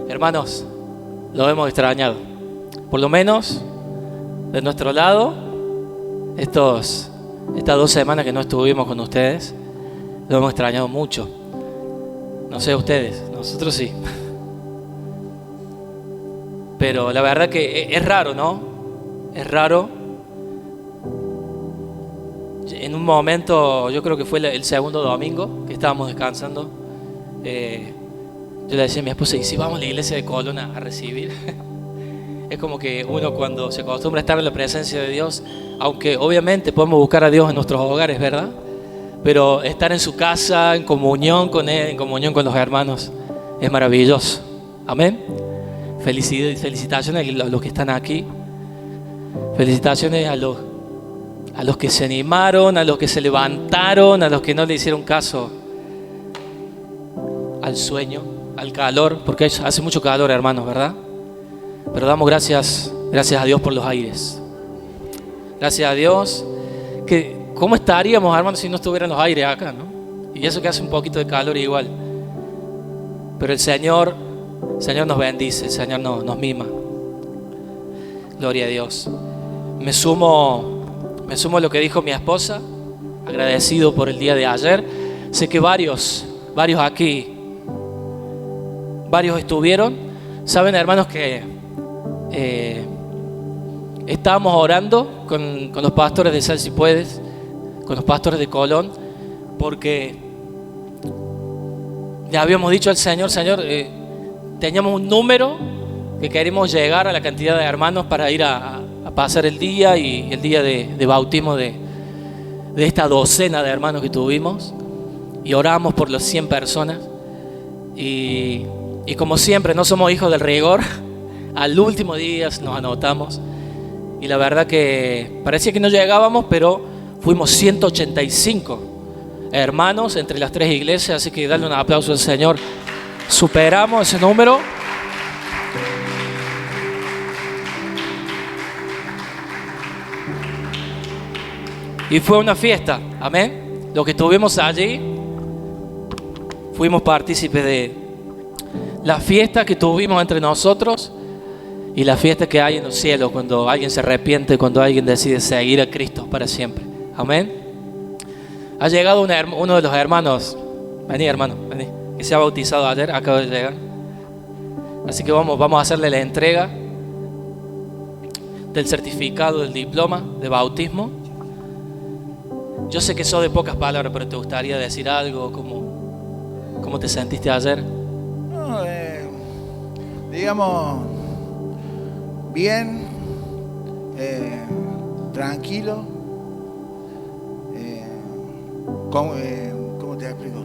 Hermanos, lo hemos extrañado. Por lo menos de nuestro lado, estas 2 semanas que no estuvimos con ustedes, lo hemos extrañado mucho. No sé ustedes, nosotros sí. Pero la verdad que es raro, ¿no? Es raro. En un momento, yo creo que fue el segundo domingo que estábamos descansando, yo le decía a mi esposa, ¿y si vamos a la iglesia de Colón a recibir? Es como que uno cuando se acostumbra a estar en la presencia de Dios, aunque obviamente podemos buscar a Dios en nuestros hogares, ¿verdad? Pero estar en su casa, en comunión con Él, en comunión con los hermanos, es maravilloso. Amén. Felicitaciones a los que están aquí. Felicitaciones a los que se animaron, a los que se levantaron, a los que no le hicieron caso al sueño, al calor, porque hace mucho calor, hermanos, ¿verdad? Pero damos gracias a Dios por los aires. Gracias a Dios. ¿Cómo estaríamos, hermanos, si no estuvieran los aires acá, no? Y eso que hace un poquito de calor igual. Pero el Señor nos bendice, el Señor nos mima. Gloria a Dios. Me sumo a lo que dijo mi esposa, agradecido por el día de ayer. Sé que varios aquí, varios estuvieron. Saben, hermanos, que estábamos orando con los pastores de Sal Si Puedes, con los pastores de Colón, porque le habíamos dicho al Señor, teníamos un número que queremos llegar a la cantidad de hermanos para ir a pasar el día y el día de bautismo de esta docena de hermanos que tuvimos, y oramos por los 100 personas y como siempre no somos hijos del rigor. Al último día nos anotamos y la verdad que parecía que no llegábamos, pero fuimos 185 hermanos entre las 3 iglesias, así que darle un aplauso al Señor. Superamos ese número. Y fue una fiesta, amén. Los que estuvimos allí fuimos partícipes de la fiesta que tuvimos entre nosotros y la fiesta que hay en los cielos cuando alguien se arrepiente, cuando alguien decide seguir a Cristo para siempre, amén. Ha llegado uno de los hermanos, vení hermano, vení, que se ha bautizado ayer, acaba de llegar. Así que vamos a hacerle la entrega del certificado, del diploma de bautismo. Yo sé que sos de pocas palabras, pero ¿te gustaría decir algo? ¿Cómo te sentiste ayer? No, digamos, bien, tranquilo, ¿cómo te explico?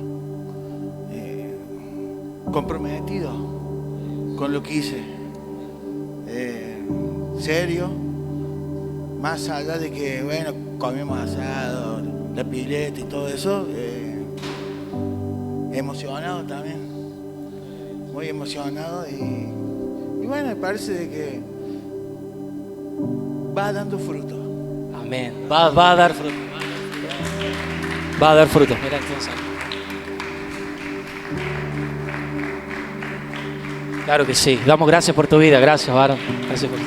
Comprometido con lo que hice, serio, más allá de que, bueno, comimos asado, la pileta y todo eso, emocionado también, muy emocionado y bueno, me parece de que va dando fruto. Amén. Va a dar fruto. Va a dar fruto. Mira, entonces. Claro que sí. Damos gracias por tu vida. Gracias, varón. Gracias por...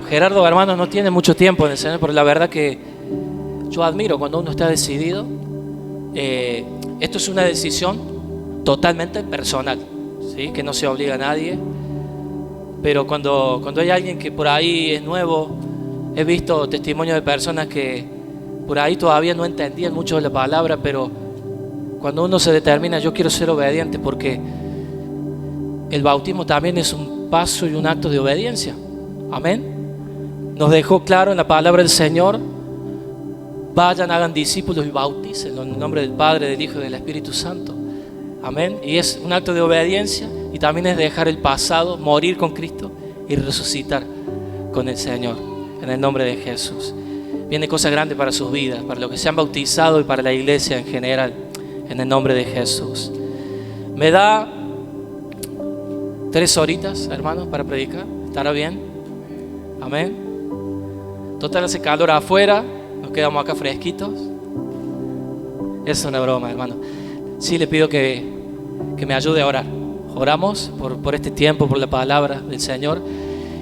Gerardo, hermano, no tiene mucho tiempo en el Señor, pero la verdad que yo admiro cuando uno está decidido. Esto es una decisión totalmente personal, ¿sí? Que no se obliga a nadie. Pero cuando hay alguien que por ahí es nuevo, he visto testimonios de personas que por ahí todavía no entendían mucho de la palabra, pero cuando uno se determina, yo quiero ser obediente, porque el bautismo también es un paso y un acto de obediencia. Amén. Nos dejó claro en la palabra del Señor: vayan, hagan discípulos y bautícenlos en el nombre del Padre, del Hijo y del Espíritu Santo. Amén. Y es un acto de obediencia y también es dejar el pasado, morir con Cristo y resucitar con el Señor en el nombre de Jesús. Viene cosas grandes para sus vidas, para los que se han bautizado y para la iglesia en general, en el nombre de Jesús. Me da 3 horitas, hermanos, para predicar. ¿Estará bien? Amén. Total, hace calor afuera, nos quedamos acá fresquitos. Es una broma, hermano. Sí, le pido que me ayude a orar. Oramos por este tiempo, por la palabra del Señor.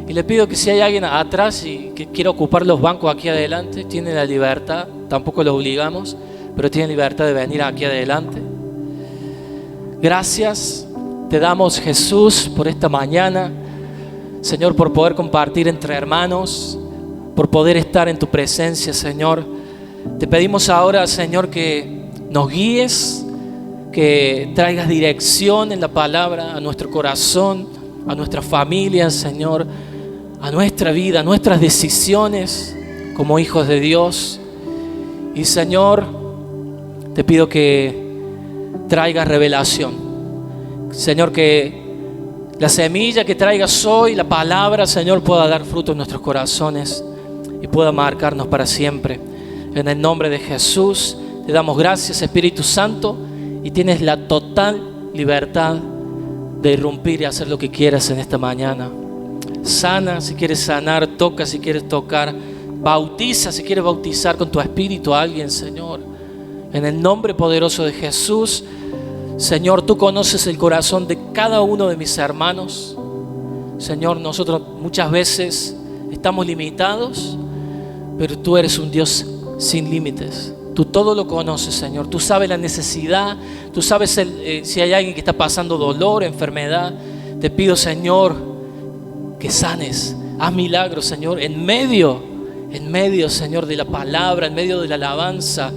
Y le pido que si hay alguien atrás y que quiera ocupar los bancos aquí adelante, tiene la libertad, tampoco lo obligamos, pero tiene libertad de venir aquí adelante. Gracias te damos, Jesús, por esta mañana. Señor, por poder compartir entre hermanos, por poder estar en tu presencia, Señor. Te pedimos ahora, Señor, que nos guíes, que traigas dirección en la palabra a nuestro corazón, a nuestras familias, Señor, a nuestra vida, a nuestras decisiones como hijos de Dios. Y, Señor, te pido que traigas revelación. Señor, que la semilla que traigas hoy, la palabra, Señor, pueda dar fruto en nuestros corazones y pueda marcarnos para siempre. En el nombre de Jesús te damos gracias, Espíritu Santo, y tienes la total libertad de irrumpir y hacer lo que quieras en esta mañana. Sana si quieres sanar, toca si quieres tocar, bautiza si quieres bautizar con tu espíritu a alguien, Señor. En el nombre poderoso de Jesús, Señor, tú conoces el corazón de cada uno de mis hermanos. Señor, nosotros muchas veces estamos limitados, pero tú eres un Dios sin límites. Tú todo lo conoces, Señor. Tú sabes la necesidad. Tú sabes si hay alguien que está pasando dolor, enfermedad. Te pido, Señor, que sanes. Haz milagros, Señor, en medio, Señor, de la palabra, en medio de la alabanza.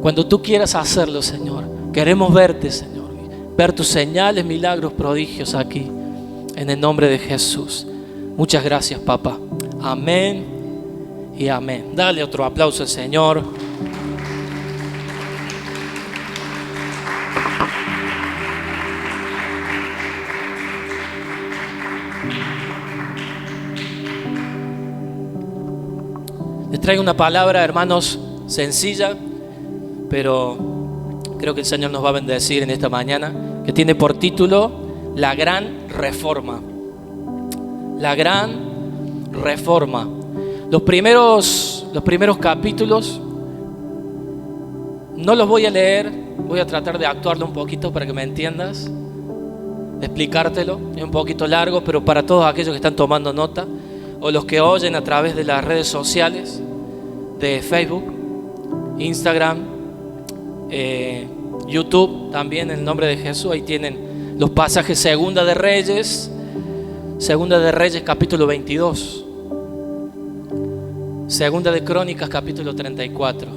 Cuando tú quieras hacerlo, Señor, queremos verte, Señor. Ver tus señales, milagros, prodigios aquí. En el nombre de Jesús. Muchas gracias, papá. Amén y amén. Dale otro aplauso al Señor. Les traigo una palabra, hermanos, sencilla, pero creo que el Señor nos va a bendecir en esta mañana, que tiene por título La Gran Reforma. La Gran Reforma. Los primeros capítulos no los voy a leer, voy a tratar de actuarlo un poquito para que me entiendas, de explicártelo. Es un poquito largo, pero para todos aquellos que están tomando nota o los que oyen a través de las redes sociales, de Facebook, Instagram, YouTube, también en el nombre de Jesús, ahí tienen los pasajes. Segunda de Reyes capítulo 22, Segunda de Crónicas capítulo 34.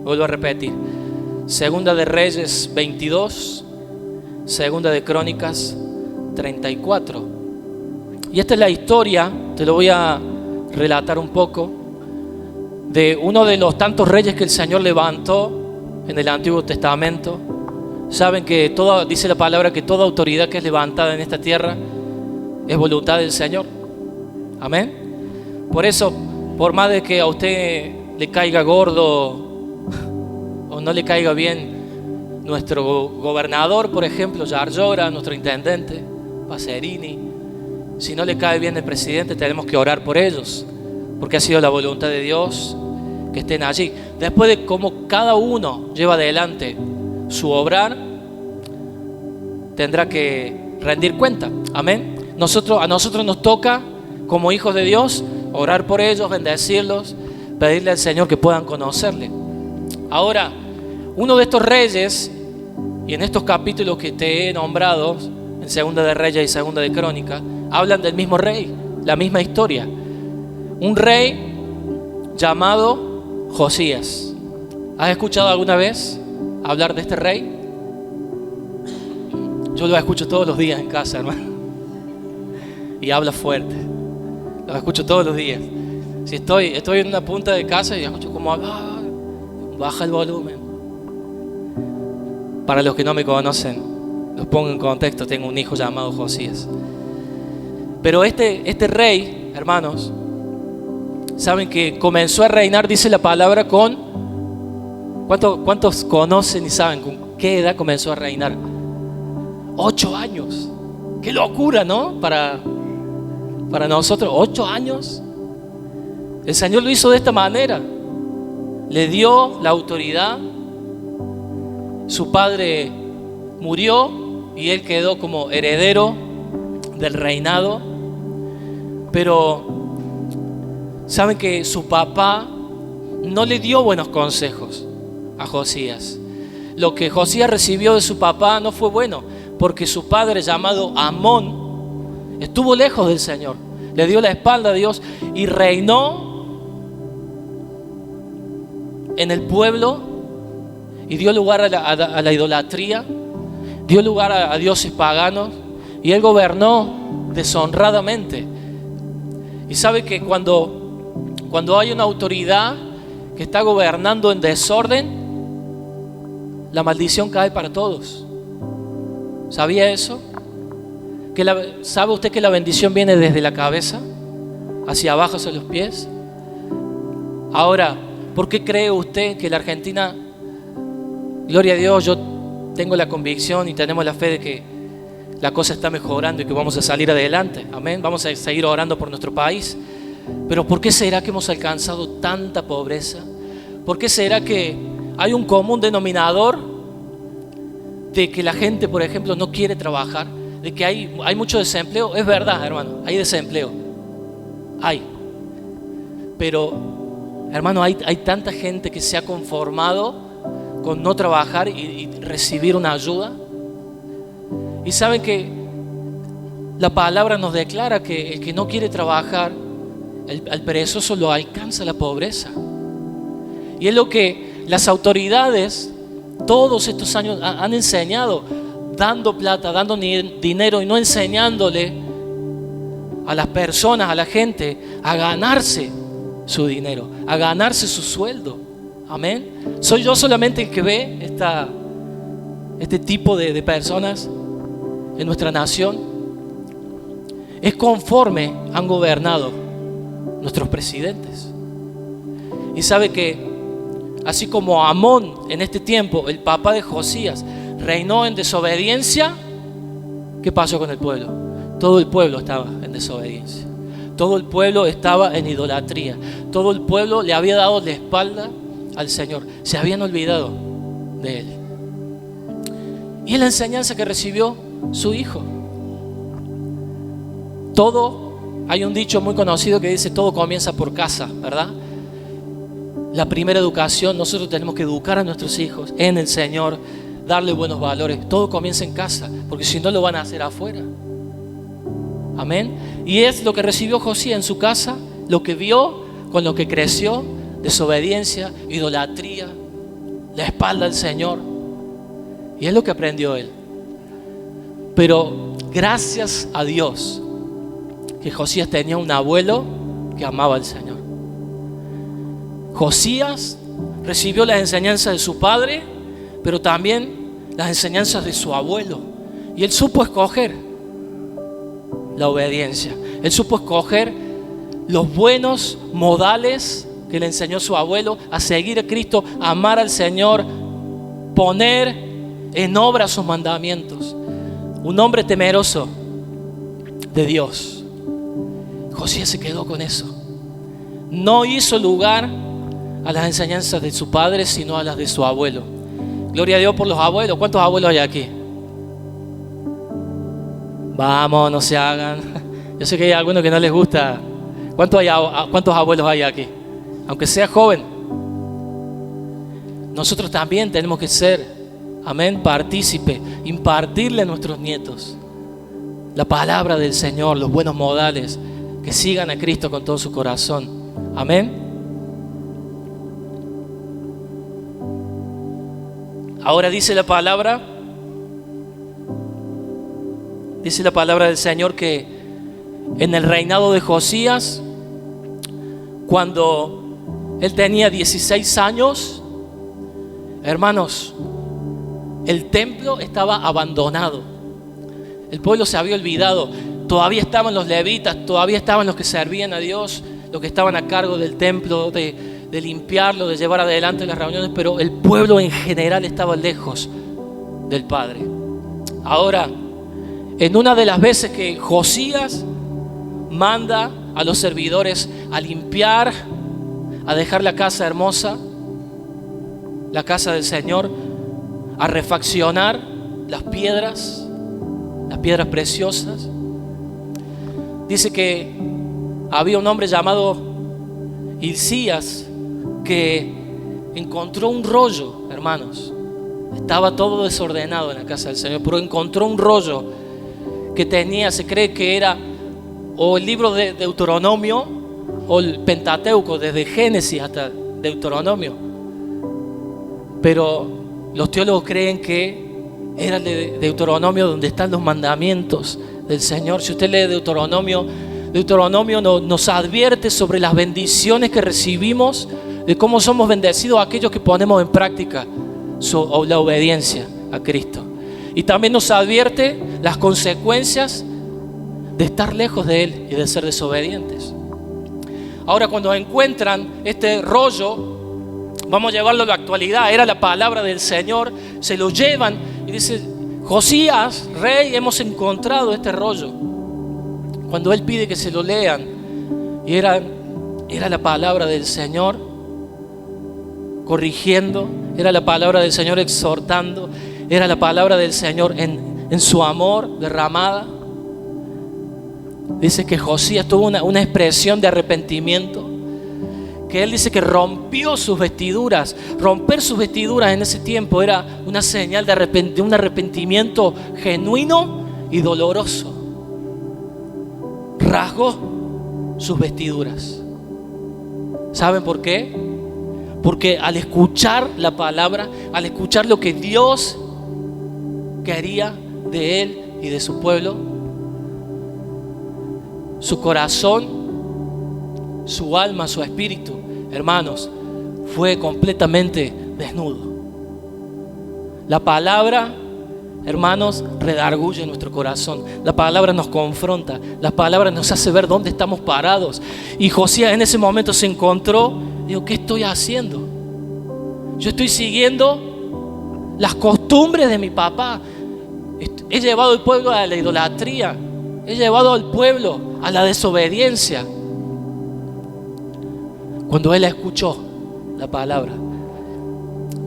Vuelvo a repetir, Segunda de Reyes 22, Segunda de Crónicas 34. Y esta es la historia, te lo voy a relatar un poco, de uno de los tantos reyes que el Señor levantó en el Antiguo Testamento. Saben que dice la palabra que toda autoridad que es levantada en esta tierra es voluntad del Señor. Amén. Por eso, por más de que a usted le caiga gordo o no le caiga bien nuestro gobernador, por ejemplo, Yarlora, nuestro intendente, Pacerini, si no le cae bien el presidente, tenemos que orar por ellos, porque ha sido la voluntad de Dios que estén allí. Después de cómo cada uno lleva adelante su obrar, tendrá que rendir cuenta. Amén. A nosotros nos toca, como hijos de Dios, orar por ellos, bendecirlos, pedirle al Señor que puedan conocerle. Ahora, uno de estos reyes, y en estos capítulos que te he nombrado, en Segunda de Reyes y Segunda de Crónicas, hablan del mismo rey, la misma historia. Un rey llamado Josías. ¿Has escuchado alguna vez hablar de este rey? Yo lo escucho todos los días en casa, hermano. Y habla fuerte. Lo escucho todos los días. Si estoy en una punta de casa y escucho como habla, baja el volumen. Para los que no me conocen, los pongo en contexto. Tengo un hijo llamado Josías. Pero este rey, hermanos, saben que comenzó a reinar, dice la palabra, con... ¿Cuántos conocen y saben con qué edad comenzó a reinar? 8 años. Qué locura, ¿no? Para nosotros, 8 años. El Señor lo hizo de esta manera. Le dio la autoridad. Su padre murió y él quedó como heredero del reinado. Pero saben que su papá no le dio buenos consejos a Josías. Lo que Josías recibió de su papá no fue bueno, porque su padre, llamado Amón, estuvo lejos del Señor, le dio la espalda a Dios y reinó en el pueblo y dio lugar a la idolatría, dio lugar a dioses paganos, y él gobernó deshonradamente. Y sabe que cuando hay una autoridad que está gobernando en desorden, la maldición cae para todos. ¿Sabía eso? ¿Sabe usted que la bendición viene desde la cabeza hacia abajo, hacia los pies? Ahora, ¿por qué cree usted que la Argentina, gloria a Dios, yo tengo la convicción y tenemos la fe de que la cosa está mejorando y que vamos a salir adelante? Amén. Vamos a seguir orando por nuestro país. Pero ¿por qué será que hemos alcanzado tanta pobreza? ¿Por qué será que hay un común denominador de que la gente, por ejemplo, no quiere trabajar? De que hay mucho desempleo. Es verdad, hermano, hay desempleo. Hay. Pero, hermano, hay tanta gente que se ha conformado con no trabajar y recibir una ayuda. Y saben que la palabra nos declara que el que no quiere trabajar, al perezoso lo alcanza la pobreza. Y es lo que las autoridades todos estos años han enseñado, dando plata, dando dinero y no enseñándole a las personas, a la gente, a ganarse su dinero, a ganarse su sueldo. Amén. ¿Soy yo solamente el que ve este tipo de personas en nuestra nación? Es conforme han gobernado nuestros presidentes. Y sabe que así como Amón en este tiempo, el papá de Josías, reinó en desobediencia, ¿qué pasó con el pueblo? Todo el pueblo estaba en desobediencia. Todo el pueblo estaba en idolatría. Todo el pueblo le había dado la espalda al Señor. Se habían olvidado de Él. Y es la enseñanza que recibió su hijo. Hay un dicho muy conocido que dice: todo comienza por casa, ¿verdad? La primera educación, nosotros tenemos que educar a nuestros hijos en el Señor, darle buenos valores. Todo comienza en casa, porque si no lo van a hacer afuera. Amén. Y es lo que recibió Josías en su casa, lo que vio, con lo que creció: desobediencia, idolatría, la espalda al Señor. Y es lo que aprendió él. Pero gracias a Dios que Josías tenía un abuelo que amaba al Señor. Josías recibió las enseñanzas de su padre, pero también las enseñanzas de su abuelo. Y él supo escoger la obediencia. Él supo escoger los buenos modales que le enseñó su abuelo: a seguir a Cristo, a amar al Señor, poner en obra sus mandamientos. Un hombre temeroso de Dios. Josías se quedó con eso. No hizo lugar a las enseñanzas de su padre, sino a las de su abuelo. Gloria a Dios por los abuelos. ¿Cuántos abuelos hay aquí? Vamos, no se hagan. Yo sé que hay algunos que no les gusta. ¿Cuántos abuelos hay aquí? Aunque sea joven. Nosotros también tenemos que ser, amén, partícipe, impartirle a nuestros nietos la palabra del Señor, los buenos modales, que sigan a Cristo con todo su corazón. Amén. Ahora dice la palabra del Señor que en el reinado de Josías, cuando él tenía 16 años, hermanos, el templo estaba abandonado. El pueblo se había olvidado. Todavía estaban los levitas, todavía estaban los que servían a Dios, los que estaban a cargo del templo, de limpiarlo, de llevar adelante las reuniones, pero el pueblo en general estaba lejos del Padre. Ahora, en una de las veces que Josías manda a los servidores a limpiar, a dejar la casa hermosa, la casa del Señor, a refaccionar las piedras preciosas. Dice que había un hombre llamado Hilcías que encontró un rollo, hermanos. Estaba todo desordenado en la casa del Señor, pero encontró un rollo que tenía, se cree que era o el libro de Deuteronomio o el Pentateuco, desde Génesis hasta Deuteronomio. Pero los teólogos creen que era el de Deuteronomio, donde están los mandamientos del Señor. Si usted lee Deuteronomio nos advierte sobre las bendiciones que recibimos, de cómo somos bendecidos aquellos que ponemos en práctica la obediencia a Cristo. Y también nos advierte las consecuencias de estar lejos de Él y de ser desobedientes. Ahora, cuando encuentran este rollo, vamos a llevarlo a la actualidad, era la palabra del Señor, se lo llevan y dice: Josías, rey, hemos encontrado este rollo. Cuando él pide que se lo lean, y era la palabra del Señor corrigiendo, era la palabra del Señor exhortando, era la palabra del Señor en su amor derramada. Dice que Josías tuvo una expresión de arrepentimiento, que él dice que rompió sus vestiduras. Romper sus vestiduras en ese tiempo era una señal de un arrepentimiento genuino y doloroso. Rasgó sus vestiduras. ¿Saben por qué? Porque al escuchar la palabra, al escuchar lo que Dios quería de él y de su pueblo, su corazón, su alma, su espíritu, hermanos, fue completamente desnudo. La palabra, hermanos, redarguye nuestro corazón. La palabra nos confronta. La palabra nos hace ver dónde estamos parados. Y Josías en ese momento se encontró. Digo, ¿qué estoy haciendo? Yo estoy siguiendo las costumbres de mi papá. He llevado al pueblo a la idolatría. He llevado al pueblo a la desobediencia. Cuando él escuchó la palabra,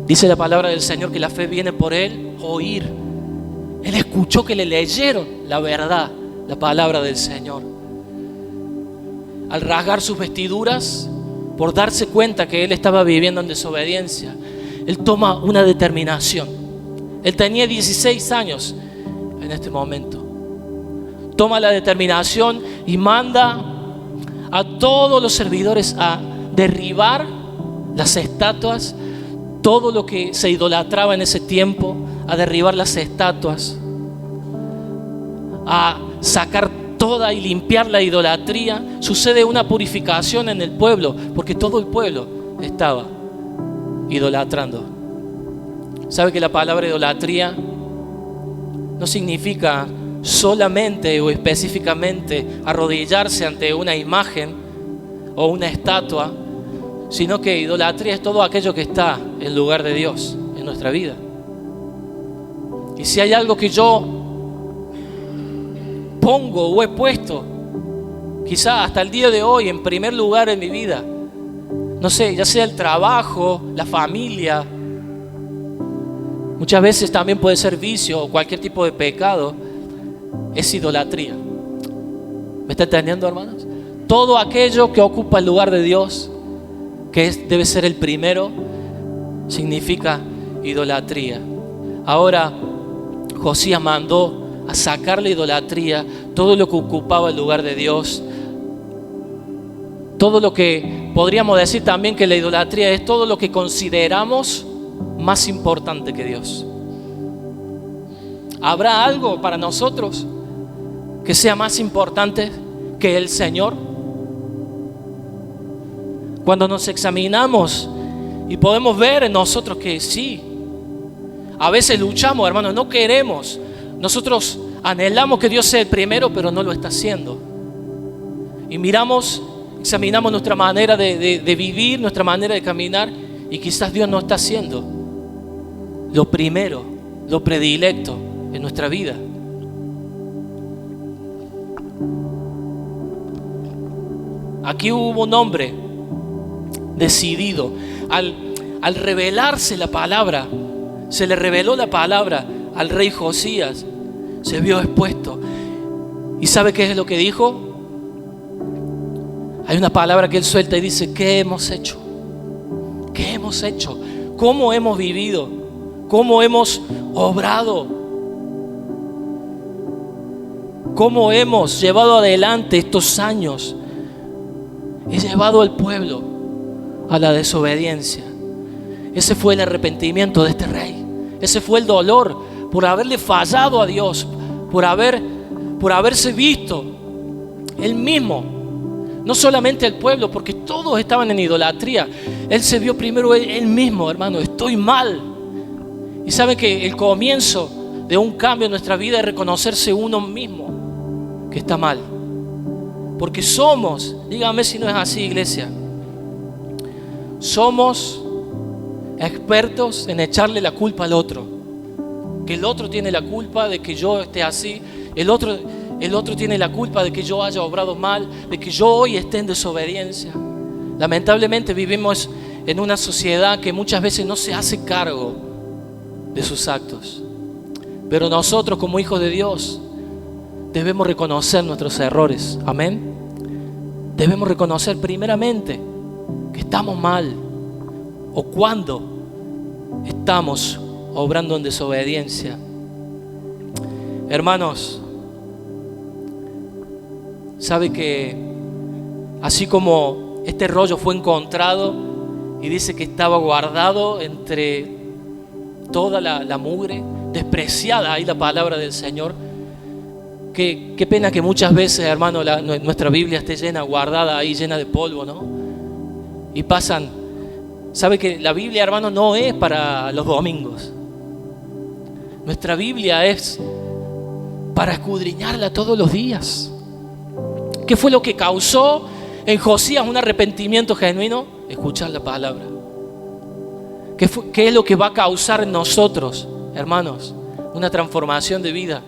dice la palabra del Señor que la fe viene por él oír. Él escuchó que le leyeron la verdad, la palabra del Señor. Al rasgar sus vestiduras, por darse cuenta que él estaba viviendo en desobediencia, él toma una determinación. Él tenía 16 años en este momento. Toma la determinación y manda a todos los servidores a derribar las estatuas, todo lo que se idolatraba en ese tiempo, a derribar las estatuas, a sacar toda y limpiar la idolatría. Sucede una purificación en el pueblo, porque todo el pueblo estaba idolatrando. ¿Sabe que la palabra idolatría no significa solamente o específicamente arrodillarse ante una imagen o una estatua, sino que idolatría es todo aquello que está en lugar de Dios en nuestra vida? Y si hay algo que yo pongo o he puesto, quizá hasta el día de hoy, en primer lugar en mi vida, no sé, ya sea el trabajo, la familia, muchas veces también puede ser vicio o cualquier tipo de pecado, es idolatría. ¿Me está entendiendo, hermanos? Todo aquello que ocupa el lugar de Dios, que debe ser el primero, significa idolatría. Ahora, Josías mandó a sacar la idolatría, todo lo que ocupaba el lugar de Dios, todo lo que podríamos decir también que la idolatría es todo lo que consideramos más importante que Dios. ¿Habrá algo para nosotros que sea más importante que el Señor? Cuando nos examinamos y podemos ver en nosotros que sí, a veces luchamos, hermanos, no queremos. Nosotros anhelamos que Dios sea el primero, pero no lo está haciendo. Y examinamos nuestra manera de vivir, nuestra manera de caminar, y quizás Dios no está haciendo lo primero, lo predilecto en nuestra vida. Aquí hubo un hombre decidido. Al revelarse la palabra, se le reveló la palabra al rey Josías, se vio expuesto. ¿Y sabe qué es lo que dijo? Hay una palabra que él suelta y dice: ¿qué hemos hecho? ¿Qué hemos hecho? ¿Cómo hemos vivido? ¿Cómo hemos obrado? ¿Cómo hemos llevado adelante estos años? He llevado al pueblo a la desobediencia. Ese fue el arrepentimiento de este rey. Ese fue el dolor por haberle fallado a Dios, por haberse visto él mismo. No solamente el pueblo, porque todos estaban en idolatría. Él se vio primero él mismo, hermano: estoy mal. Y sabe que el comienzo de un cambio en nuestra vida es reconocerse uno mismo que está mal. Porque somos, dígame si no es así, iglesia, somos expertos en echarle la culpa al otro. Que el otro tiene la culpa de que yo esté así. El otro tiene la culpa de que yo haya obrado mal, de que yo hoy esté en desobediencia. Lamentablemente vivimos en una sociedad que muchas veces no se hace cargo de sus actos. Pero nosotros, como hijos de Dios, debemos reconocer nuestros errores. Amén. Debemos reconocer primeramente que estamos mal, o cuando estamos obrando en desobediencia. Hermanos, sabe que así como este rollo fue encontrado y dice que estaba guardado entre toda la mugre, despreciada ahí la palabra del Señor. Qué pena que muchas veces, hermano, nuestra Biblia esté llena, guardada ahí, llena de polvo, ¿no? Y pasan. Sabe que la Biblia, hermano, no es para los domingos. Nuestra Biblia es para escudriñarla todos los días. ¿Qué fue lo que causó en Josías un arrepentimiento genuino? Escuchar la palabra. ¿Qué es lo que va a causar en nosotros, hermanos, una transformación de vida?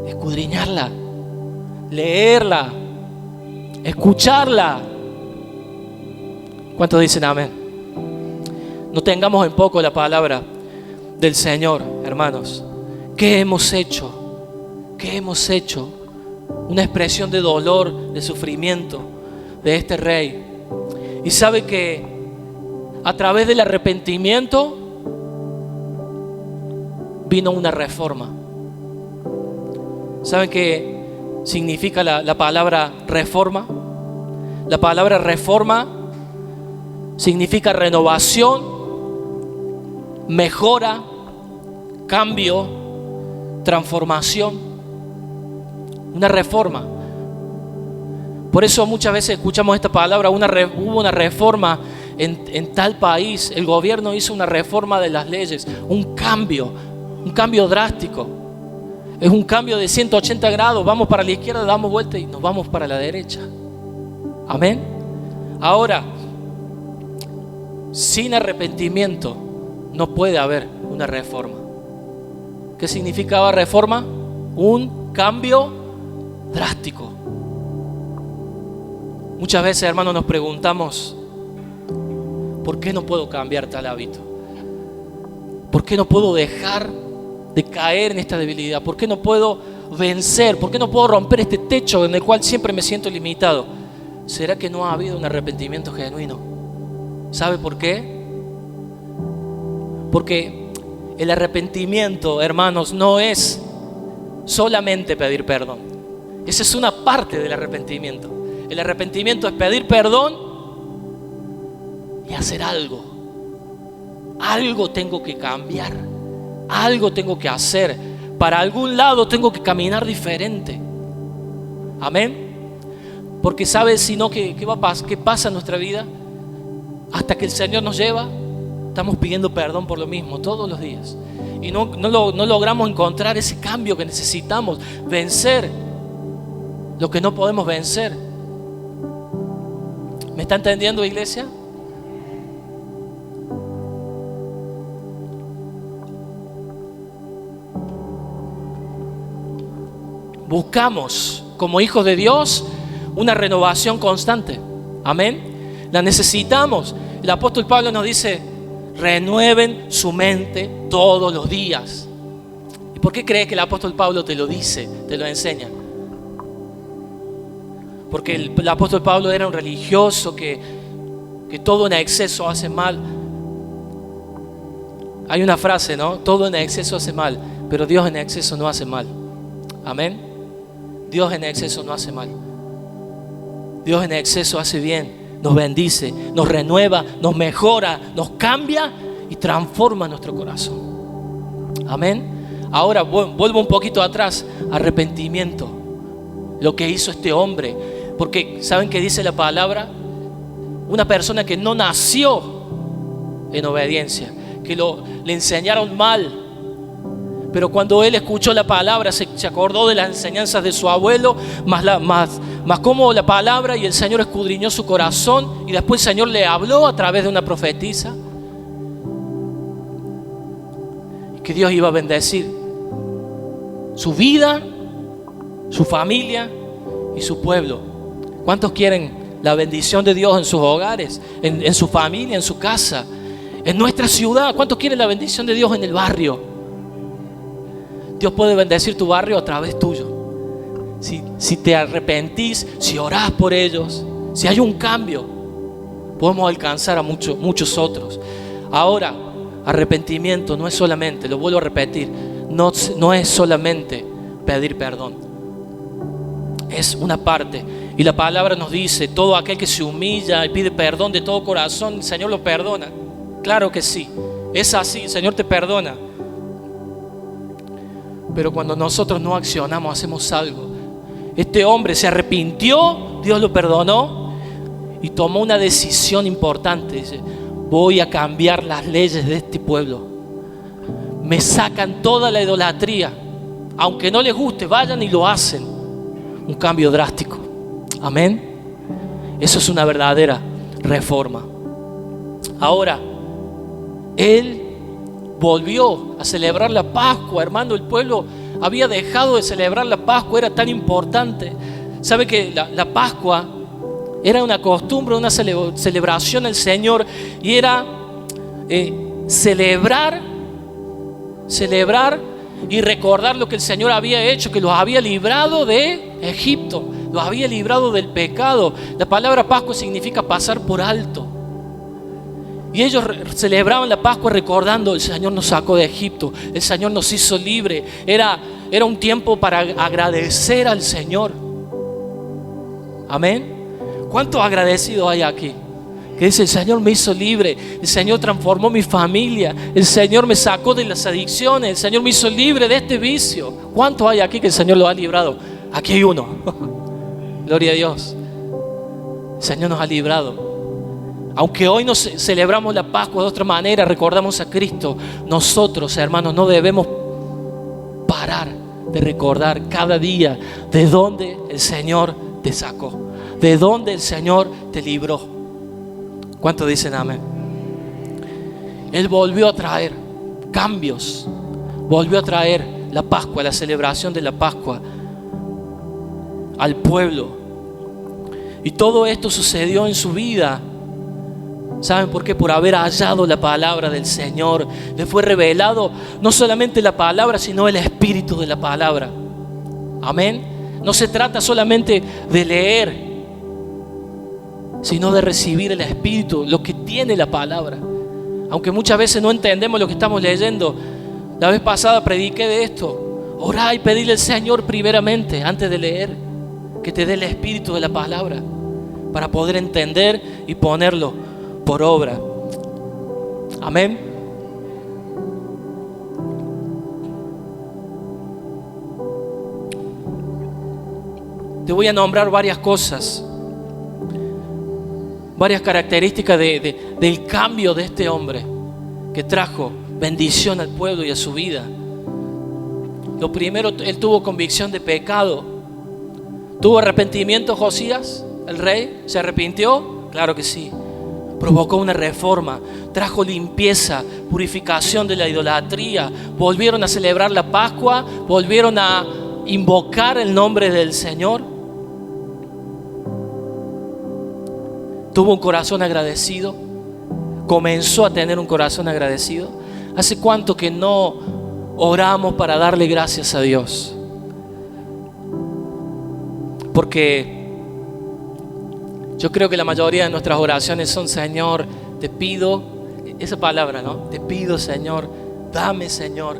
Escudriñarla, leerla, escucharla. ¿Cuántos dicen amén? No tengamos en poco la palabra del Señor, hermanos. ¿Qué hemos hecho? ¿Qué hemos hecho? Una expresión de dolor, de sufrimiento de este rey. Y sabe que a través del arrepentimiento vino una reforma. ¿Saben qué significa la palabra reforma? La palabra reforma significa renovación, mejora, cambio, transformación. Una reforma. Por eso muchas veces escuchamos esta palabra: hubo una reforma en tal país, el gobierno hizo una reforma de las leyes, un cambio drástico. Es un cambio de 180 grados, vamos para la izquierda, damos vuelta y nos vamos para la derecha. Amén. Ahora, sin arrepentimiento no puede haber una reforma. ¿Qué significaba reforma? Un cambio drástico. Muchas veces, hermanos, nos preguntamos: ¿por qué no puedo cambiar tal hábito? ¿Por qué no puedo dejar de caer en esta debilidad? ¿Por qué no puedo vencer? ¿Por qué no puedo romper este techo en el cual siempre me siento limitado? ¿Será que no ha habido un arrepentimiento genuino? ¿Sabe por qué? Porque el arrepentimiento, hermanos, no es solamente pedir perdón. Esa es una parte del arrepentimiento. El arrepentimiento es pedir perdón y hacer algo. Algo tengo que cambiar. Algo tengo que hacer. Para algún lado tengo que caminar diferente. Amén. Porque ¿sabes si no qué pasa en nuestra vida? Hasta que el Señor nos lleva, estamos pidiendo perdón por lo mismo todos los días. Y no logramos encontrar ese cambio que necesitamos, vencer lo que no podemos vencer. ¿Me está entendiendo, iglesia? Buscamos, como hijos de Dios, una renovación constante. Amén. La necesitamos. El apóstol Pablo nos dice: renueven su mente todos los días. ¿Y por qué crees que el apóstol Pablo te lo dice, te lo enseña? Porque el apóstol Pablo era un religioso que todo en exceso hace mal. Hay una frase, ¿no? Todo en exceso hace mal, pero Dios en exceso no hace mal. Amén. Dios en exceso no hace mal. Dios en exceso hace bien, nos bendice, nos renueva, nos mejora, nos cambia y transforma nuestro corazón. Amén. Ahora vuelvo un poquito atrás. Arrepentimiento. Lo que hizo este hombre. Porque ¿saben qué dice la palabra? Una persona que no nació en obediencia, que le enseñaron mal, pero cuando él escuchó la palabra se acordó de las enseñanzas de su abuelo, más como la palabra, y el Señor escudriñó su corazón, y después el Señor le habló a través de una profetisa, y que Dios iba a bendecir su vida, su familia y su pueblo. ¿Cuántos quieren la bendición de Dios en sus hogares, en su familia, en su casa, en nuestra ciudad? ¿Cuántos quieren la bendición de Dios en el barrio? Dios puede bendecir tu barrio a través tuyo. Si te arrepentís, si orás por ellos, si hay un cambio, podemos alcanzar a muchos otros. Ahora, arrepentimiento no es solamente, lo vuelvo a repetir, no es solamente pedir perdón. Es una parte. Y la palabra nos dice, todo aquel que se humilla y pide perdón de todo corazón, el Señor lo perdona. Claro que sí, es así, el Señor te perdona. Pero cuando nosotros no accionamos, hacemos algo. Este hombre se arrepintió, Dios lo perdonó y tomó una decisión importante. Dice, voy a cambiar las leyes de este pueblo. Me sacan toda la idolatría. Aunque no les guste, vayan y lo hacen. Un cambio drástico. Amén. Eso es una verdadera reforma. Ahora, él volvió a celebrar la Pascua, hermano. El pueblo había dejado de celebrar la Pascua, era tan importante. ¿Sabe que la Pascua era una costumbre, una celebración al Señor? Y era celebrar y recordar lo que el Señor había hecho, que los había librado de Egipto, los había librado del pecado. La palabra Pascua significa pasar por alto. Y ellos celebraban la Pascua recordando: el Señor nos sacó de Egipto, el Señor nos hizo libre. Era un tiempo para agradecer al Señor. Amén. ¿Cuántos agradecidos hay aquí? Que dice: el Señor me hizo libre, el Señor transformó mi familia, el Señor me sacó de las adicciones, el Señor me hizo libre de este vicio. ¿Cuántos hay aquí que el Señor lo ha librado? Aquí hay uno. Gloria a Dios. El Señor nos ha librado. Aunque hoy nos celebramos la Pascua de otra manera, recordamos a Cristo, nosotros, hermanos, no debemos parar de recordar cada día de dónde el Señor te sacó, de dónde el Señor te libró. ¿Cuántos dicen amén? Él volvió a traer cambios, volvió a traer la Pascua, la celebración de la Pascua al pueblo. Y todo esto sucedió en su vida. ¿Saben por qué? Por haber hallado la palabra del Señor. Le fue revelado no solamente la palabra, sino el espíritu de la palabra. Amén. No se trata solamente de leer, sino de recibir el espíritu, lo que tiene la palabra. Aunque muchas veces no entendemos lo que estamos leyendo. La vez pasada prediqué de esto. Orá y pedirle al Señor primeramente, antes de leer, que te dé el espíritu de la palabra, para poder entender y ponerlo por obra. Amén. Te voy a nombrar varias cosas, varias características del cambio de este hombre que trajo bendición al pueblo y a su vida. Lo primero, él tuvo convicción de pecado. ¿Tuvo arrepentimiento Josías, el rey? ¿Se arrepintió? Claro que sí. Provocó una reforma, trajo limpieza, purificación de la idolatría. Volvieron a celebrar la Pascua, volvieron a invocar el nombre del Señor. Tuvo un corazón agradecido, comenzó a tener un corazón agradecido. ¿Hace cuánto que no oramos para darle gracias a Dios. Porque yo creo que la mayoría de nuestras oraciones son: Señor, te pido, esa palabra, ¿no? Te pido, Señor, dame, Señor.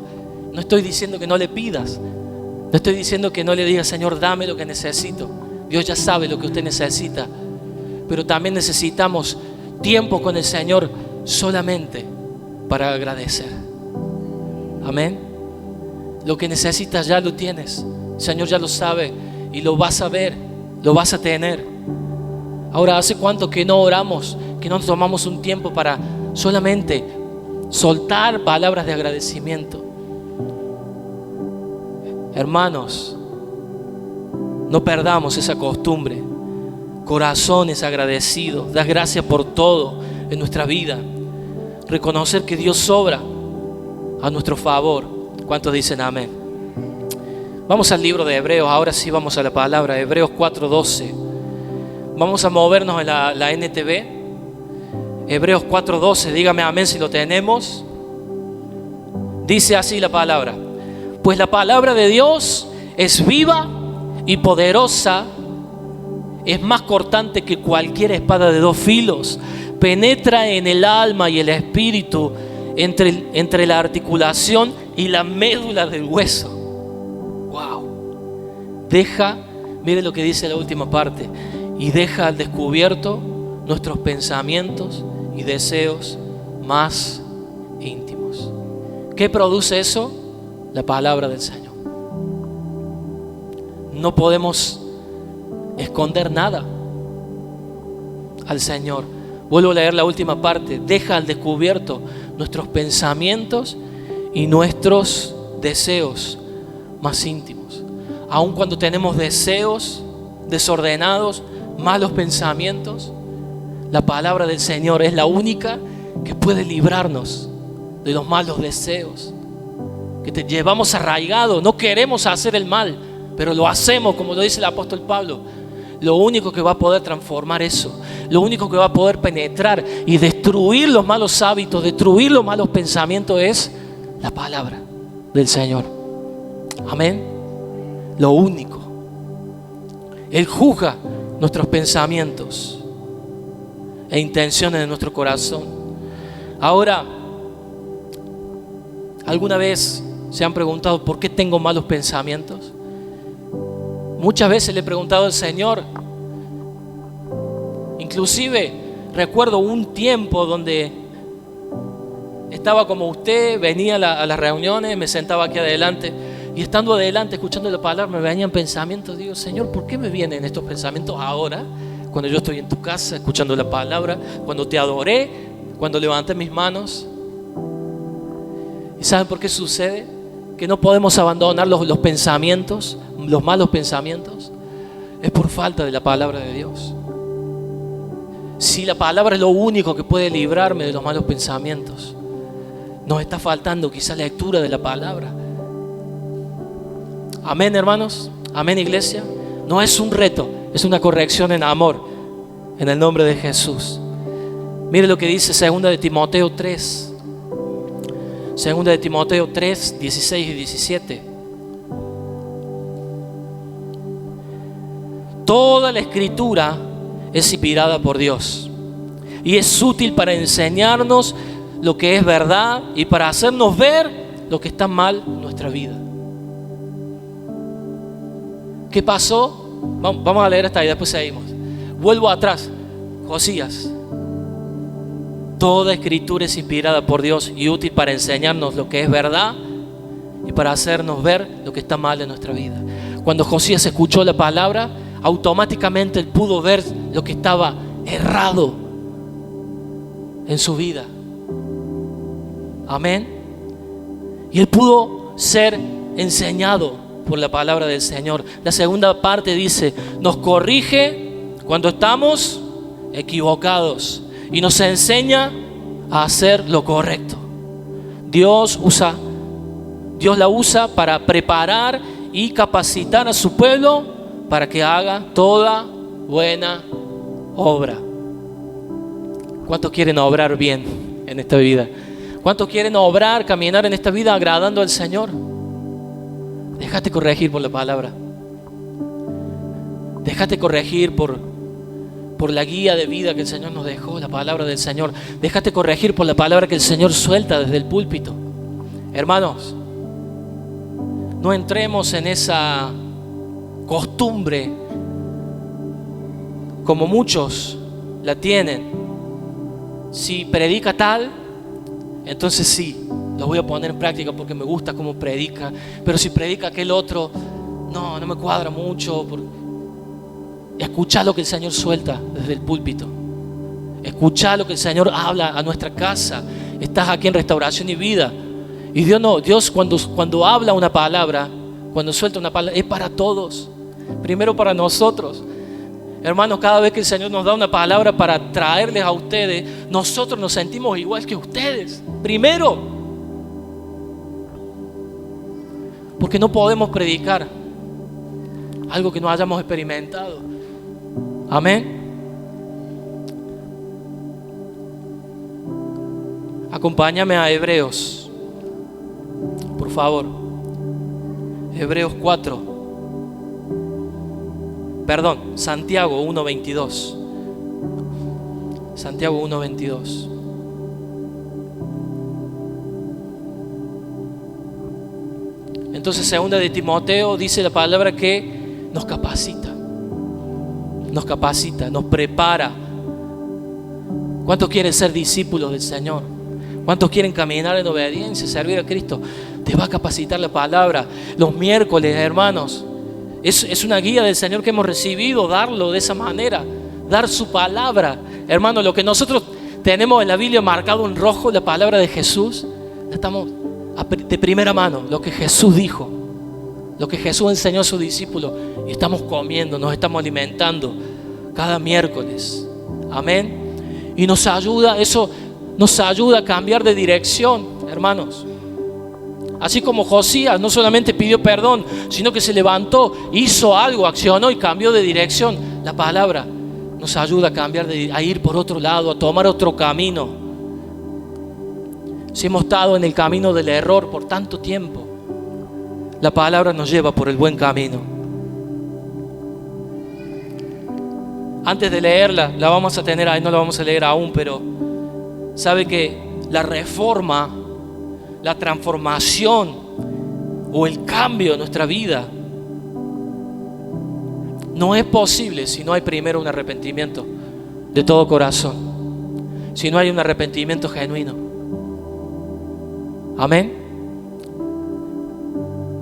No estoy diciendo que no le pidas. No estoy diciendo que no le digas: Señor, dame lo que necesito. Dios ya sabe lo que usted necesita. Pero también necesitamos tiempo con el Señor solamente para agradecer. Amén. Lo que necesitas ya lo tienes. El Señor ya lo sabe y lo vas a ver, lo vas a tener. Ahora, ¿hace cuánto que no oramos, que no tomamos un tiempo para solamente soltar palabras de agradecimiento? Hermanos, no perdamos esa costumbre. Corazones agradecidos, das gracias por todo en nuestra vida. Reconocer que Dios obra a nuestro favor. ¿Cuántos dicen amén? Vamos al libro de Hebreos. Ahora sí vamos a la palabra. Hebreos 4:12. Vamos a movernos en la NTV. Hebreos 4:12. Dígame amén si lo tenemos. Dice así la palabra: pues la palabra de Dios es viva y poderosa, es más cortante que cualquier espada de 2 filos, penetra en el alma y el espíritu, entre la articulación y la médula del hueso. Wow. Mire lo que dice la última parte: y deja al descubierto nuestros pensamientos y deseos más íntimos. ¿Qué produce eso? La palabra del Señor. No podemos esconder nada al Señor. Vuelvo a leer la última parte: deja al descubierto nuestros pensamientos y nuestros deseos más íntimos. Aun cuando tenemos deseos desordenados, malos pensamientos, la palabra del Señor es la única que puede librarnos de los malos deseos que te llevamos arraigados. No queremos hacer el mal, pero lo hacemos, como lo dice el apóstol Pablo. Lo único que va a poder transformar eso, lo único que va a poder penetrar y destruir los malos hábitos, destruir los malos pensamientos, es la palabra del Señor. Amén. Lo único. Él juzga nuestros pensamientos e intenciones de nuestro corazón. Ahora, ¿alguna vez se han preguntado por qué tengo malos pensamientos? Muchas veces le he preguntado al Señor. Inclusive recuerdo un tiempo donde estaba como usted, venía a las reuniones, me sentaba aquí adelante, y estando adelante escuchando la palabra me venían pensamientos. Digo: Señor, ¿por qué me vienen estos pensamientos ahora? Cuando yo estoy en tu casa escuchando la palabra, cuando te adoré, cuando levanté mis manos. ¿Y saben por qué sucede? Que no podemos abandonar los pensamientos, los malos pensamientos. Es por falta de la palabra de Dios. Si la palabra es lo único que puede librarme de los malos pensamientos, nos está faltando quizás lectura de la palabra. Amén, hermanos. Amén, iglesia. No es un reto, es una corrección en amor, en el nombre de Jesús. Mire lo que dice 2 de Timoteo 3. 2 de Timoteo 3, 16 y 17. Toda la escritura es inspirada por Dios y es útil para enseñarnos lo que es verdad y para hacernos ver lo que está mal en nuestra vida. ¿Qué pasó? Vamos a leer hasta ahí, después seguimos. Vuelvo atrás. Josías. Toda escritura es inspirada por Dios y útil para enseñarnos lo que es verdad y para hacernos ver lo que está mal en nuestra vida. Cuando Josías escuchó la palabra, automáticamente él pudo ver lo que estaba errado en su vida. Amén. Y él pudo ser enseñado por la palabra del Señor. La segunda parte dice: nos corrige cuando estamos equivocados y nos enseña a hacer lo correcto. Dios la usa para preparar y capacitar a su pueblo para que haga toda buena obra. ¿Cuántos quieren obrar bien en esta vida? ¿Cuántos quieren obrar, caminar en esta vida agradando al Señor? Déjate corregir por la palabra. Déjate corregir por la guía de vida que el Señor nos dejó, la palabra del Señor. Déjate corregir por la palabra que el Señor suelta desde el púlpito. Hermanos, no entremos en esa costumbre como muchos la tienen. Si predica tal, entonces sí, lo voy a poner en práctica porque me gusta cómo predica. Pero si predica aquel otro, no me cuadra mucho. Escucha lo que el Señor suelta desde el púlpito. Escucha lo que el Señor habla a nuestra casa. Estás aquí en Restauración y Vida. Y Dios cuando habla una palabra, cuando suelta una palabra, es para todos. Primero para nosotros. Hermanos, cada vez que el Señor nos da una palabra para traerles a ustedes, nosotros nos sentimos igual que ustedes. Primero. Porque no podemos predicar algo que no hayamos experimentado. Amén. Acompáñame a Hebreos, por favor. Hebreos 4. Perdón, Santiago 1:22. Santiago 1:22. Entonces, segunda de Timoteo dice la palabra que nos capacita, nos prepara. ¿Cuántos quieren ser discípulos del Señor? ¿Cuántos quieren caminar en obediencia, servir a Cristo? Te va a capacitar la palabra. Los miércoles, hermanos, es una guía del Señor que hemos recibido, darlo de esa manera, dar su palabra. Hermanos, lo que nosotros tenemos en la Biblia marcado en rojo, la palabra de Jesús, estamos de primera mano, lo que Jesús dijo, lo que Jesús enseñó a sus discípulos, y estamos comiendo, nos estamos alimentando cada miércoles. Amén. Y eso nos ayuda a cambiar de dirección, hermanos. Así como Josías no solamente pidió perdón, sino que se levantó, hizo algo, accionó y cambió de dirección. La palabra nos ayuda a cambiar, a ir por otro lado, a tomar otro camino. Si hemos estado en el camino del error por tanto tiempo, la palabra nos lleva por el buen camino. Antes de leerla, la vamos a tener ahí, no la vamos a leer aún, pero sabe que la reforma, la transformación o el cambio en nuestra vida no es posible si no hay primero un arrepentimiento de todo corazón, si no hay un arrepentimiento genuino. Amén.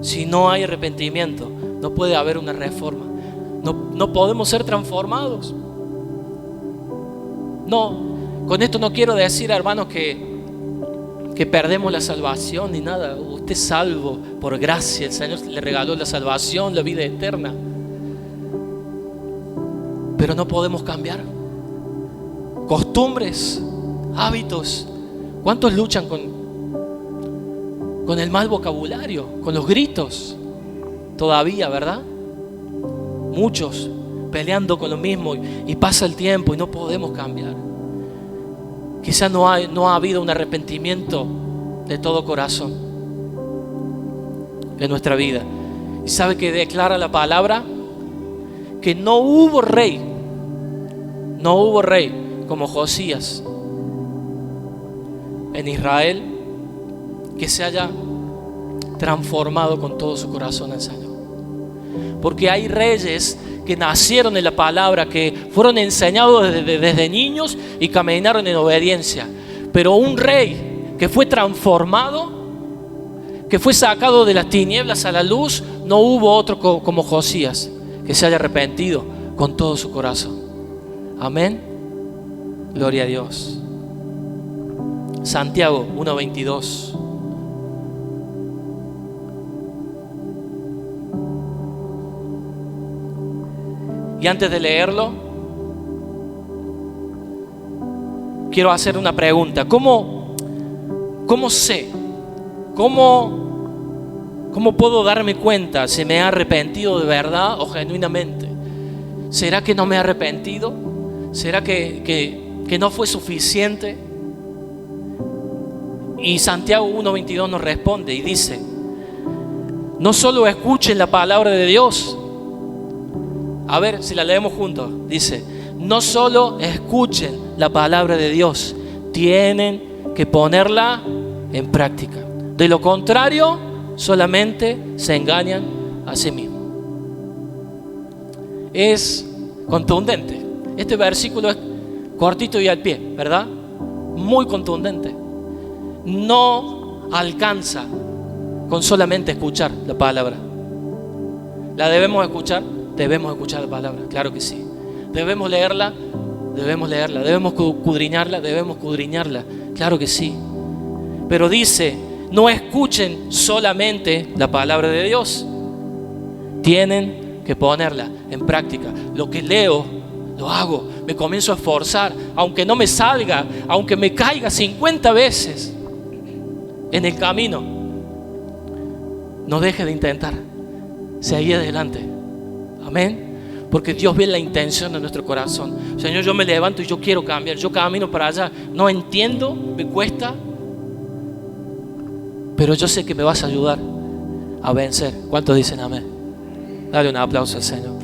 Si no hay arrepentimiento, no puede haber una reforma. No podemos ser transformados. No, con esto no quiero decir, hermanos, que perdemos la salvación ni nada. Usted es salvo por gracia. El Señor le regaló la salvación, la vida eterna. Pero no podemos cambiar costumbres, hábitos. ¿Cuántos luchan con el mal vocabulario, con los gritos? Todavía, ¿verdad? Muchos peleando con lo mismo, y pasa el tiempo y no podemos cambiar. Quizás no ha habido un arrepentimiento de todo corazón en nuestra vida. Y sabe que declara la palabra que no hubo rey como Josías en Israel que se haya transformado con todo su corazón al Señor. Porque hay reyes que nacieron en la palabra, que fueron enseñados desde niños y caminaron en obediencia. Pero un rey que fue transformado, que fue sacado de las tinieblas a la luz, no hubo otro como Josías que se haya arrepentido con todo su corazón. Amén. Gloria a Dios. Santiago 1:22. Y antes de leerlo, quiero hacer una pregunta. ¿Cómo sé? ¿Cómo puedo darme cuenta si me he arrepentido de verdad o genuinamente? ¿Será que no me he arrepentido? ¿Será que no fue suficiente? Y Santiago 1:22 nos responde y dice: no solo escuchen la palabra de Dios. A ver si la leemos juntos. Dice: no solo escuchen la palabra de Dios, tienen que ponerla en práctica. De lo contrario, solamente se engañan a sí mismos. Es contundente. Este versículo es cortito y al pie, ¿verdad? Muy contundente. No alcanza con solamente escuchar la palabra. ¿La debemos escuchar? Debemos escuchar la palabra, claro que sí. Debemos leerla, debemos escudriñarla, claro que sí. Pero dice: no escuchen solamente la palabra de Dios, tienen que ponerla en práctica. Lo que leo, lo hago, me comienzo a esforzar, aunque no me salga, aunque me caiga 50 veces en el camino, no deje de intentar, seguí adelante. Amén. Porque Dios ve la intención de nuestro corazón. Señor, yo me levanto y yo quiero cambiar, yo camino para allá, no entiendo, me cuesta, pero yo sé que me vas a ayudar a vencer. ¿Cuántos dicen amén? Dale un aplauso al Señor.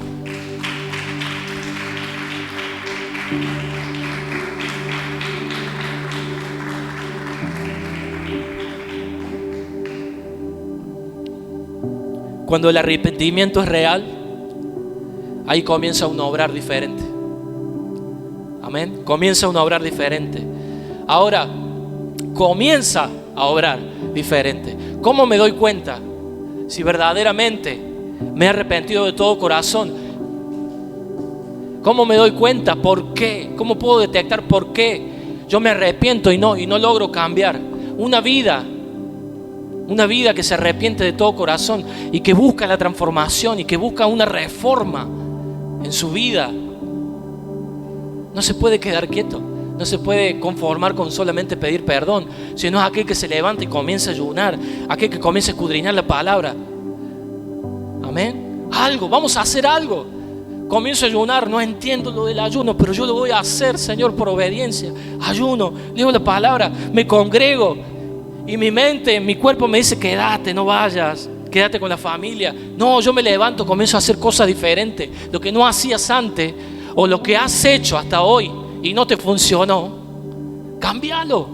Cuando el arrepentimiento es real, ahí comienza un obrar diferente. Amén. Comienza un obrar diferente. Ahora, comienza a obrar diferente. ¿Cómo me doy cuenta si verdaderamente me he arrepentido de todo corazón? ¿Cómo me doy cuenta? ¿Por qué? ¿Cómo puedo detectar por qué yo me arrepiento y no logro cambiar? Una vida que se arrepiente de todo corazón y que busca la transformación y que busca una reforma en su vida, no se puede quedar quieto, no se puede conformar con solamente pedir perdón, sino es aquel que se levanta y comienza a ayunar, aquel que comienza a escudriñar la palabra. Amén. Vamos a hacer algo. Comienzo a ayunar, no entiendo lo del ayuno, pero yo lo voy a hacer, Señor, por obediencia. Ayuno, leo la palabra, me congrego y mi mente, mi cuerpo me dice: quédate, no vayas, quédate con la familia. No, yo me levanto, comienzo a hacer cosas diferentes. Lo que no hacías antes o lo que has hecho hasta hoy y no te funcionó, cámbialo.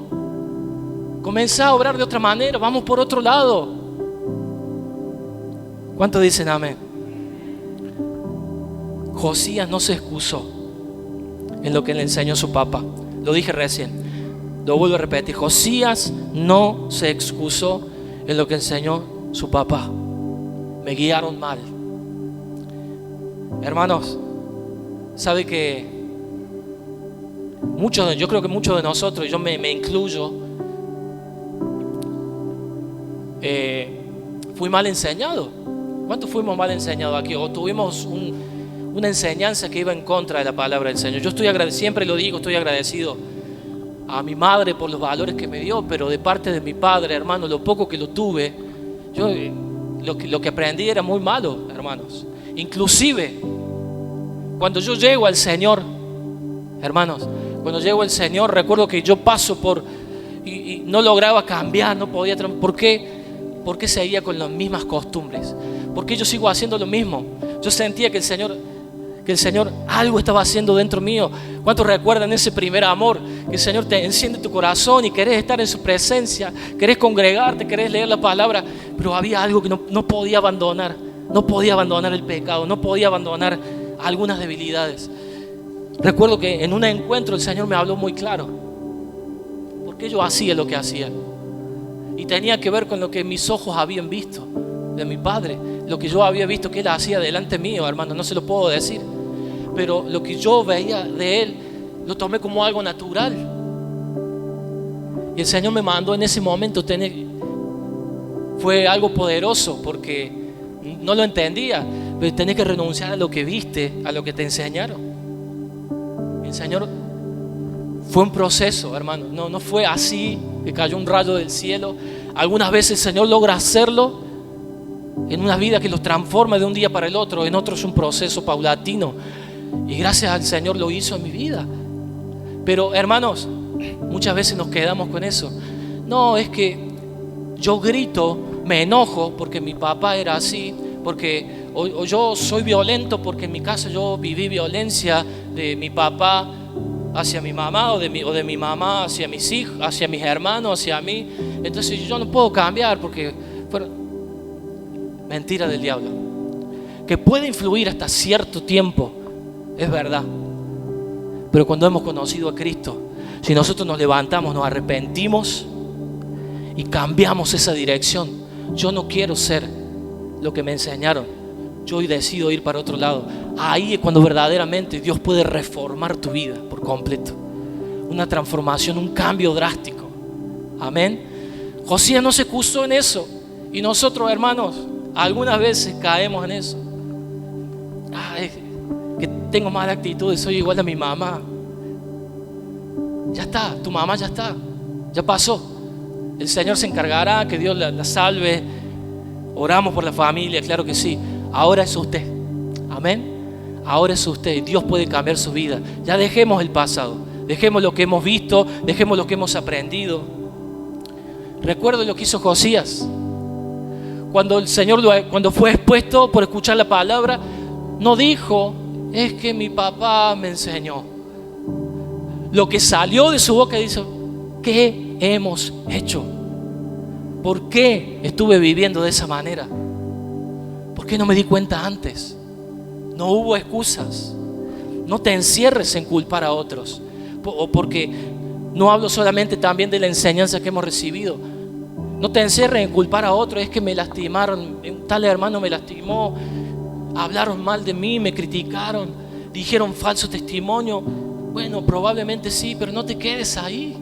Comenzá a obrar de otra manera, vamos por otro lado. ¿Cuántos dicen amén? Josías no se excusó en lo que le enseñó su papá. Lo dije recién, lo vuelvo a repetir. Josías no se excusó en lo que enseñó su papá. Me guiaron mal. Hermanos, sabe que yo creo que muchos de nosotros, yo me incluyo, fui mal enseñado. ¿Cuántos fuimos mal enseñados aquí? O tuvimos una enseñanza que iba en contra de la palabra del Señor. Yo siempre lo digo, estoy agradecido a mi madre por los valores que me dio, pero de parte de mi padre, hermano, lo poco que lo tuve, lo que aprendí era muy malo, hermanos. Inclusive, cuando yo llego al Señor, hermanos, cuando llego al Señor, recuerdo que yo paso y no lograba cambiar, no podía. ¿Por qué? Porque seguía con las mismas costumbres. Porque yo sigo haciendo lo mismo. Yo sentía que el Señor algo estaba haciendo dentro mío. ¿Cuántos recuerdan ese primer amor? Que el Señor te enciende tu corazón y querés estar en su presencia, querés congregarte, querés leer la palabra, pero había algo que no podía abandonar. No podía abandonar el pecado, no podía abandonar algunas debilidades. Recuerdo que en un encuentro el Señor me habló muy claro. ¿Por qué yo hacía lo que hacía? Y tenía que ver con lo que mis ojos habían visto de mi padre, lo que yo había visto que él hacía delante mío, hermano, no se lo puedo decir, pero lo que yo veía de él lo tomé como algo natural. Y el Señor me mandó en ese momento fue algo poderoso, porque no lo entendía, pero tenés que renunciar a lo que viste, a lo que te enseñaron. El Señor fue un proceso, hermano, no fue así que cayó un rayo del cielo. Algunas veces el Señor logra hacerlo en una vida que los transforma de un día para el otro, en otros un proceso paulatino, y gracias al Señor lo hizo en mi vida. Pero hermanos, muchas veces nos quedamos con eso. No, es que yo grito, me enojo porque mi papá era así, porque o yo soy violento porque en mi casa yo viví violencia de mi papá hacia mi mamá o de mi mamá hacia mis hijos, hacia mis hermanos, hacia mí. Entonces yo no puedo cambiar porque fueron mentira del diablo. Que puede influir hasta cierto tiempo, es verdad. Pero cuando hemos conocido a Cristo, si nosotros nos levantamos, nos arrepentimos y cambiamos esa dirección, yo no quiero ser lo que me enseñaron, yo hoy decido ir para otro lado. Ahí es cuando verdaderamente Dios puede reformar tu vida por completo. Una transformación, un cambio drástico. Amén. Josías no se excusó en eso. Y nosotros, hermanos, algunas veces caemos en eso. Ay, que tengo mala actitud, soy igual a mi mamá. Ya está, tu mamá ya está, ya pasó. El Señor se encargará, que Dios la salve. Oramos por la familia, claro que sí. Ahora es usted. Amén. Ahora es usted. Dios puede cambiar su vida. Ya dejemos el pasado. Dejemos lo que hemos visto. Dejemos lo que hemos aprendido. Recuerdo lo que hizo Josías. Cuando el Señor, cuando fue expuesto por escuchar la palabra, no dijo, es que mi papá me enseñó. Lo que salió de su boca dice, ¿qué hemos hecho? ¿Por qué estuve viviendo de esa manera? ¿Por qué no me di cuenta antes? No hubo excusas. No te encierres en culpar a otros. O porque no hablo solamente también de la enseñanza que hemos recibido. No te encierres en culpar a otros. Es que me lastimaron, un tal hermano me lastimó, hablaron mal de mí, me criticaron, dijeron falso testimonio. Bueno, probablemente sí, pero no te quedes ahí.